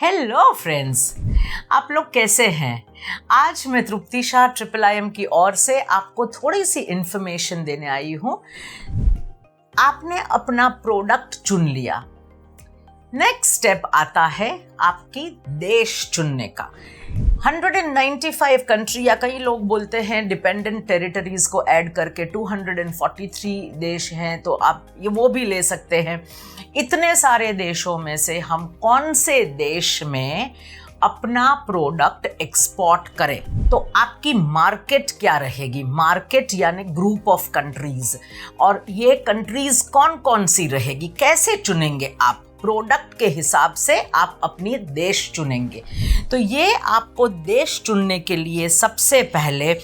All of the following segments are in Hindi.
हेलो फ्रेंड्स, आप लोग कैसे हैं? आज मैं तृप्ति शाह IIIM की ओर से आपको थोड़ी सी इंफॉर्मेशन देने आई हूँ। आपने अपना प्रोडक्ट चुन लिया, नेक्स्ट स्टेप आता है आपकी देश चुनने का। 195 कंट्री या कई लोग बोलते हैं डिपेंडेंट टेरिटरीज को ऐड करके 243 देश हैं, तो आप ये वो भी ले सकते हैं। इतने सारे देशों में से हम कौन से देश में अपना प्रोडक्ट एक्सपोर्ट करें, तो आपकी मार्केट क्या रहेगी? मार्केट यानी ग्रुप ऑफ कंट्रीज, और ये कंट्रीज कौन कौन सी रहेगी, कैसे चुनेंगे आप? प्रोडक्ट के हिसाब से आप अपनी देश चुनेंगे। तो ये आपको देश चुनने के लिए सबसे पहले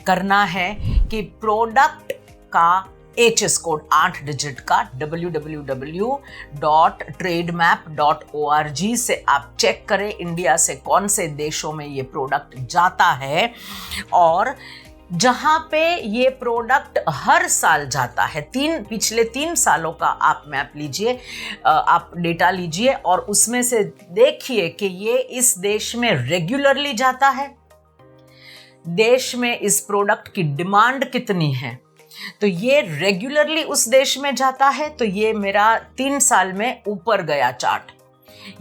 करना है कि प्रोडक्ट का HS कोड 8 डिजिट का www.trademap.org से आप चेक करें इंडिया से कौन से देशों में ये प्रोडक्ट जाता है, और जहाँ पे ये प्रोडक्ट हर साल जाता है, पिछले 3 सालों का आप मैप लीजिए, आप डेटा लीजिए और उसमें से देखिए कि ये इस देश में रेगुलरली जाता है, देश में इस प्रोडक्ट की डिमांड कितनी है। तो ये रेगुलरली उस देश में जाता है, तो ये मेरा 3 साल में ऊपर गया चार्ट,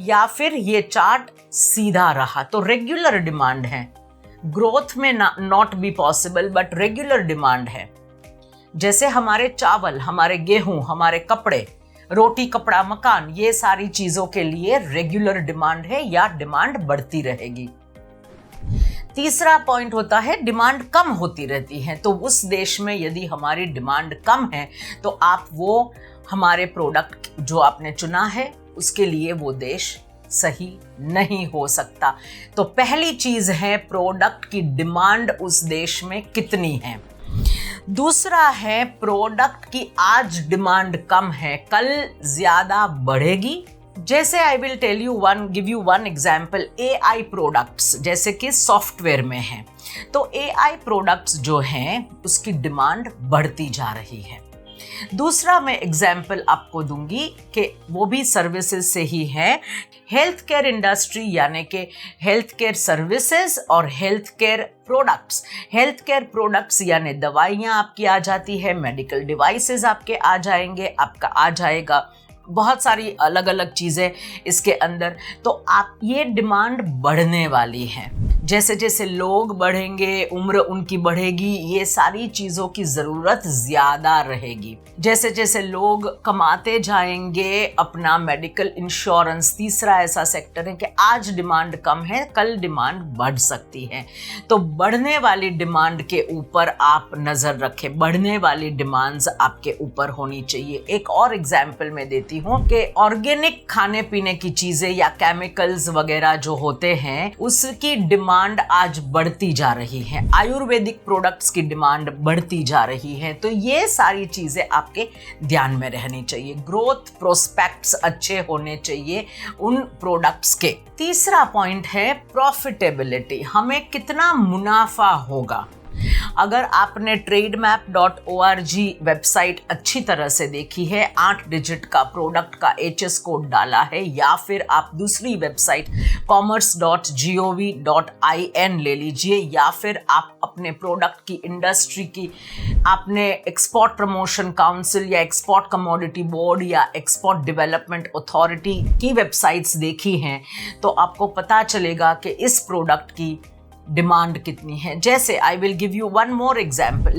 या फिर ये चार्ट सीधा रहा, तो रेगुलर डिमांड है। ग्रोथ में not be possible, but regular demand है। जैसे हमारे चावल, हमारे गेहूं, हमारे कपड़े, रोटी कपड़ा मकान, ये सारी चीजों के लिए रेगुलर डिमांड है या डिमांड बढ़ती रहेगी। तीसरा पॉइंट होता है डिमांड कम होती रहती है, तो उस देश में यदि हमारी डिमांड कम है तो आप वो हमारे प्रोडक्ट जो आपने चुना है उसके लिए वो देश सही नहीं हो सकता। तो पहली चीज है प्रोडक्ट की डिमांड उस देश में कितनी है। दूसरा है प्रोडक्ट की आज डिमांड कम है, कल ज्यादा बढ़ेगी। जैसे I will give you one example, AI products जैसे कि सॉफ्टवेयर में है, तो AI प्रोडक्ट्स जो हैं उसकी डिमांड बढ़ती जा रही है। दूसरा मैं एग्जाम्पल आपको दूंगी कि वो भी सर्विसेज से ही है, हेल्थ केयर इंडस्ट्री, यानी कि हेल्थ केयर सर्विसेज और health care products. Health care products यानी दवाइयाँ आपकी आ जाती है, मेडिकल डिवाइसेस आपके आ जाएंगे, आपका आ जाएगा बहुत सारी अलग अलग चीज़ें इसके अंदर। तो आप ये डिमांड बढ़ने वाली है, जैसे जैसे लोग बढ़ेंगे, उम्र उनकी बढ़ेगी, ये सारी चीज़ों की ज़रूरत ज़्यादा रहेगी। जैसे जैसे लोग कमाते जाएंगे अपना मेडिकल इंश्योरेंस, तीसरा ऐसा सेक्टर है कि आज डिमांड कम है, कल डिमांड बढ़ सकती है। तो बढ़ने वाली डिमांड के ऊपर आप नज़र रखें, बढ़ने वाली डिमांड्स आपके ऊपर होनी चाहिए। एक और एग्जाम्पल मैं देती हूँ कि ऑर्गेनिक खाने पीने की चीज़ें या केमिकल्स वगैरह जो होते हैं उसकी डिमांड आज बढ़ती जा रही है, आयुर्वेदिक प्रोडक्ट्स की डिमांड बढ़ती जा रही है। तो ये सारी चीजें आपके ध्यान में रहनी चाहिए। ग्रोथ प्रोस्पेक्ट्स अच्छे होने चाहिए उन प्रोडक्ट्स के। तीसरा पॉइंट है प्रॉफिटेबिलिटी, हमें कितना मुनाफा होगा। अगर आपने trademap.org वेबसाइट अच्छी तरह से देखी है, 8 डिजिट का प्रोडक्ट का HS कोड डाला है, या फिर आप दूसरी वेबसाइट commerce.gov.in ले लीजिए, या फिर आप अपने प्रोडक्ट की इंडस्ट्री की आपने एक्सपोर्ट प्रमोशन काउंसिल या एक्सपोर्ट कमोडिटी बोर्ड या एक्सपोर्ट डेवलपमेंट अथॉरिटी की वेबसाइट्स देखी हैं, तो आपको पता चलेगा कि इस प्रोडक्ट की डिमांड कितनी है। जैसे I will give you one more example,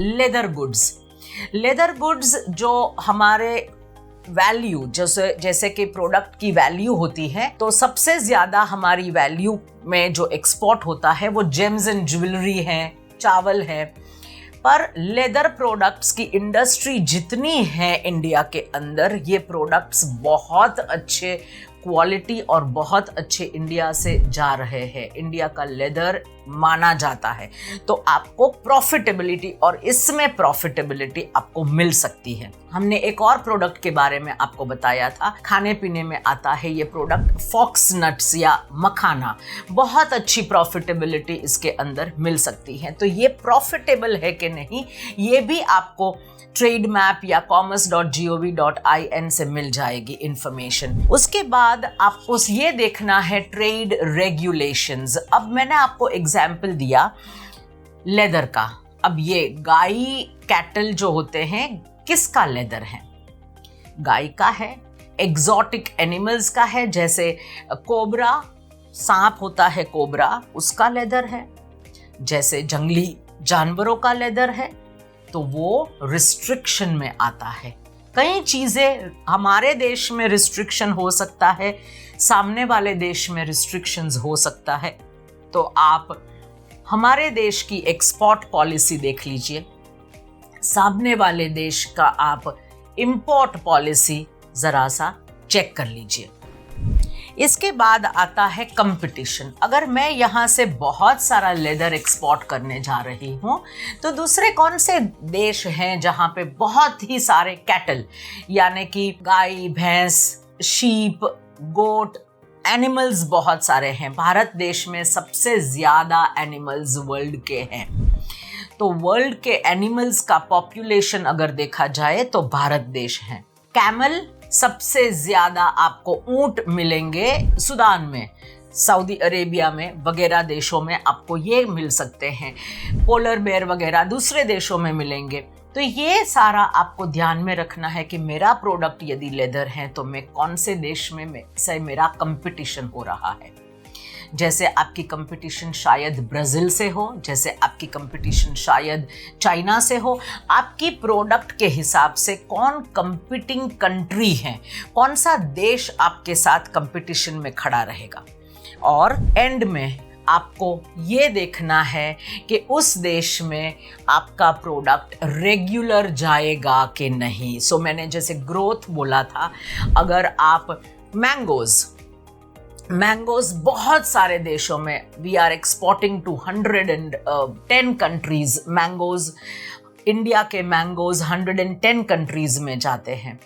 leather goods जो हमारे वैल्यू, जैसे कि प्रोडक्ट की वैल्यू होती है, तो सबसे ज्यादा हमारी वैल्यू में जो एक्सपोर्ट होता है वो जेम्स एंड ज्वेलरी है, चावल है। पर लेदर प्रोडक्ट्स की इंडस्ट्री जितनी है इंडिया के अंदर, ये प्रोडक्ट्स बहुत अच्छे क्वालिटी और बहुत अच्छे इंडिया से जा रहे हैं, इंडिया का लेदर माना जाता है। तो आपको प्रॉफिटेबिलिटी, और इसमें प्रॉफिटेबिलिटी आपको मिल सकती है। हमने एक और प्रोडक्ट के बारे में आपको बताया था, खाने पीने में आता है ये प्रोडक्ट फॉक्स नट्स या मखाना। बहुत अच्छी प्रॉफिटेबिलिटी इसके अंदर मिल सकती है। तो ये प्रॉफिटेबल है कि नहीं, ये भी आपको ट्रेड मैप या commerce.gov.in से मिल जाएगी इंफॉर्मेशन। उसके बाद आपको ये देखना है ट्रेड रेगुलेशंस। अब मैंने आपको एग्जाम्पल दिया लेदर का। अब ये गाय कैटल जो होते हैं किसका लेदर है? गाय का है, एग्जॉटिक एनिमल्स का है, जैसे कोबरा, सांप होता है कोबरा, उसका लेदर है, जैसे जंगली जानवरों का लेदर है, तो वो रिस्ट्रिक्शन में आता है। कई चीजें हमारे देश में रिस्ट्रिक्शन हो सकता है, सामने वाले देश में रिस्ट्रिक्शंस हो सकता है। तो आप हमारे देश की एक्सपोर्ट पॉलिसी देख लीजिए, सामने वाले देश का आप इंपोर्ट पॉलिसी जरा सा चेक कर लीजिए। इसके बाद आता है कंपटीशन। अगर मैं यहाँ से बहुत सारा लेदर एक्सपोर्ट करने जा रही हूँ तो दूसरे कौन से देश हैं जहाँ पे बहुत ही सारे कैटल यानी कि गाय, भैंस, शीप, गोट, एनिमल्स बहुत सारे हैं। भारत देश में सबसे ज़्यादा एनिमल्स वर्ल्ड के हैं। तो वर्ल्ड के एनिमल्स का पॉपुलेशन अगर देखा जाए तो भारत देश है। कैमल सबसे ज्यादा आपको ऊंट मिलेंगे सूडान में, सऊदी अरेबिया में वगैरह देशों में आपको ये मिल सकते हैं। पोलर बेयर वगैरह दूसरे देशों में मिलेंगे। तो ये सारा आपको ध्यान में रखना है कि मेरा प्रोडक्ट यदि लेदर है तो मैं कौन से देश में से मेरा कंपटीशन हो रहा है। जैसे आपकी कंपटीशन शायद ब्राज़ील से हो, जैसे आपकी कंपटीशन शायद चाइना से हो। आपकी प्रोडक्ट के हिसाब से कौन कंपीटिंग कंट्री है, कौन सा देश आपके साथ कंपटीशन में खड़ा रहेगा। और एंड में आपको ये देखना है कि उस देश में आपका प्रोडक्ट रेगुलर जाएगा कि नहीं। सो मैंने जैसे ग्रोथ बोला था, अगर आप मैंगोज बहुत सारे देशों में we are exporting to 110 countries. Mangoes, India के मैंगोज 110 कंट्रीज में जाते हैं।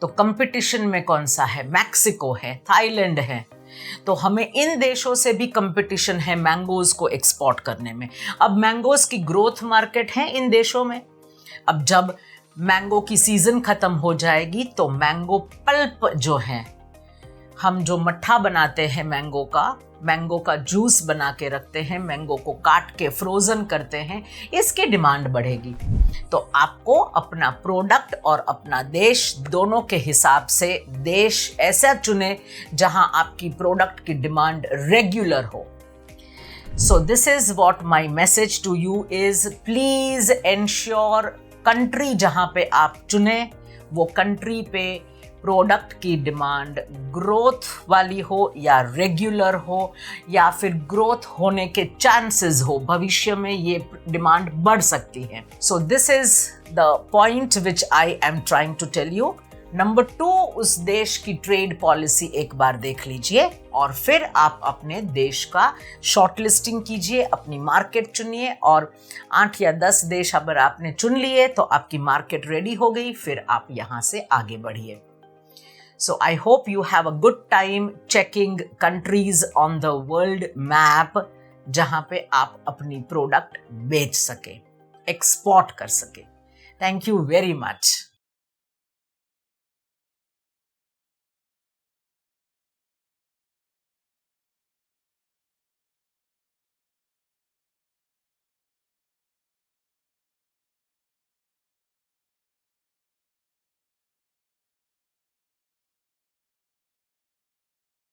तो कंपटीशन में कौन सा है? मैक्सिको है, थाईलैंड है। तो हमें इन देशों से भी कंपटीशन है मैंगोज को एक्सपोर्ट करने में। अब मैंगोज की ग्रोथ मार्केट है इन देशों में। अब जब मैंगो की सीजन खत्म हो जाएगी तो मैंगो पल्प जो है, हम जो मट्ठा बनाते हैं मैंगो का जूस बना के रखते हैं, मैंगो को काट के फ्रोजन करते हैं, इसकी डिमांड बढ़ेगी। तो आपको अपना प्रोडक्ट और अपना देश दोनों के हिसाब से देश ऐसा चुने जहां आपकी प्रोडक्ट की डिमांड रेगुलर हो। So this is what my message to you is, please ensure country जहां पे आप चुने वो कंट्री पे प्रोडक्ट की डिमांड ग्रोथ वाली हो या रेगुलर हो या फिर ग्रोथ होने के चांसेस हो, भविष्य में ये डिमांड बढ़ सकती है। So this is the point which I am trying to tell you. Number 2, उस देश की ट्रेड पॉलिसी एक बार देख लीजिए और फिर आप अपने देश का शॉर्टलिस्टिंग कीजिए, अपनी मार्केट चुनिए और 8 या 10 देश अगर आपने चुन लिए तो आपकी मार्केट रेडी हो गई, फिर आप यहाँ से आगे बढ़िए। So I hope you have a good time checking countries on the world map जहाँ पे आप अपनी प्रोडक्ट बेच सके, एक्सपोर्ट कर सके। Thank you very much.